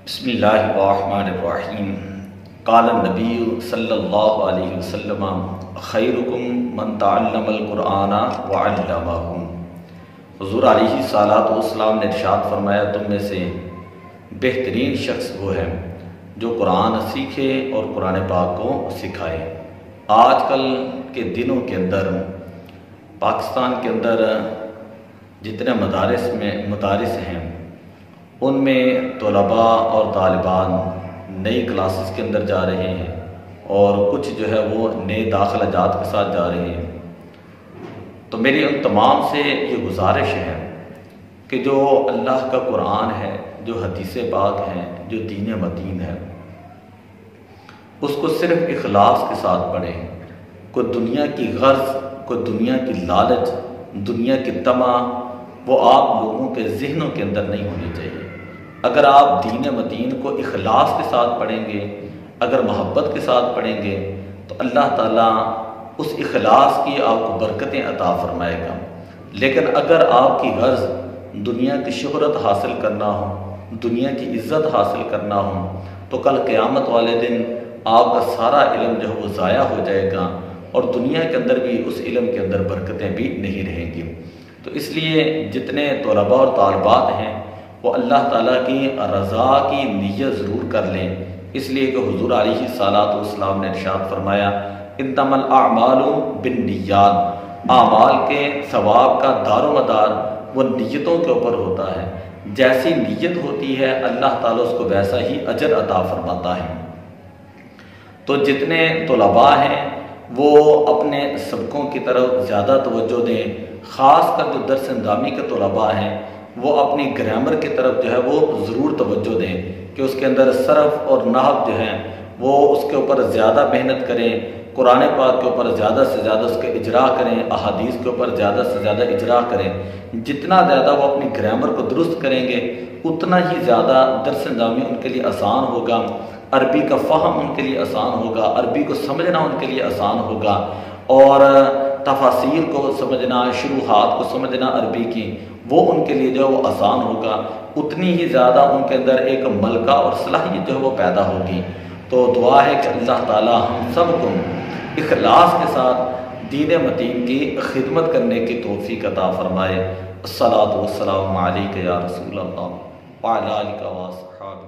بسم اللہ الرحمن الرحیم قال النبی صلی اللہ علیہ وسلم خیرکم من تعلم القرآن وعلمہ۔ حضور علیہ الصلوۃ والسلام نے ارشاد فرمایا، تم میں سے بہترین شخص وہ ہے جو قرآن سیکھے اور قرآن پاک کو سکھائے۔ آج کل کے دنوں کے اندر پاکستان کے اندر جتنے مدارس ہیں ان میں طلباء اور طالبان نئی کلاسز کے اندر جا رہے ہیں اور کچھ جو ہے وہ نئے داخلہ جات کے ساتھ جا رہے ہیں۔ تو میری ان تمام سے یہ گزارش ہے کہ جو اللہ کا قرآن ہے، جو حدیث پاک ہیں، جو دین متین ہے، اس کو صرف اخلاص کے ساتھ پڑھیں۔ کوئی دنیا کی غرض، کوئی دنیا کی لالچ، دنیا کی طمع وہ آپ لوگوں کے ذہنوں کے اندر نہیں ہونی چاہیے۔ اگر آپ دین متین کو اخلاص کے ساتھ پڑھیں گے، اگر محبت کے ساتھ پڑھیں گے، تو اللہ تعالیٰ اس اخلاص کی آپ کو برکتیں عطا فرمائے گا۔ لیکن اگر آپ کی غرض دنیا کی شہرت حاصل کرنا ہو، دنیا کی عزت حاصل کرنا ہو، تو کل قیامت والے دن آپ کا سارا علم جو ہے وہ ضائع ہو جائے گا اور دنیا کے اندر بھی اس علم کے اندر برکتیں بھی نہیں رہیں گی۔ تو اس لیے جتنے طلباء اور طالبات ہیں وہ اللہ تعالیٰ کی رضا کی نیت ضرور کر لیں، اس لیے کہ حضور علیہ الصلوۃ والسلام نے ارشاد فرمایا، انما الاعمال بالنیات، اعمال کے ثواب کا دار و مدار وہ نیتوں کے اوپر ہوتا ہے۔ جیسی نیت ہوتی ہے اللہ تعالیٰ اس کو ویسا ہی اجر عطا فرماتا ہے۔ تو جتنے طلباء ہیں وہ اپنے سبقوں کی طرف زیادہ توجہ دیں، خاص کر جو درس اندامی کے طلباء ہیں وہ اپنی گرامر کی طرف جو ہے وہ ضرور توجہ دیں کہ اس کے اندر صرف اور نحو جو ہیں وہ اس کے اوپر زیادہ محنت کریں، قرآن پاک کے اوپر زیادہ سے زیادہ اس کے اجرا کریں، احادیث کے اوپر زیادہ سے زیادہ اجرا کریں۔ جتنا زیادہ وہ اپنی گرامر کو درست کریں گے اتنا ہی زیادہ درس اندامی ان کے لیے آسان ہوگا، عربی کا فہم ان کے لیے آسان ہوگا، عربی کو سمجھنا ان کے لیے آسان ہوگا، اور تفاسیر کو سمجھنا، شروحات کو سمجھنا عربی کی وہ ان کے لیے جو ہے وہ آسان ہوگا۔ اتنی ہی زیادہ ان کے اندر ایک ملکہ اور صلاحیت جو ہے وہ پیدا ہوگی۔ تو دعا ہے کہ اللہ تعالیٰ ہم سب کو اخلاص کے ساتھ دین متین کی خدمت کرنے کی توفیق عطا فرمائے۔ الصلاۃ والسلام علیک یا رسول اللہ وعلی آلک و اصحابک۔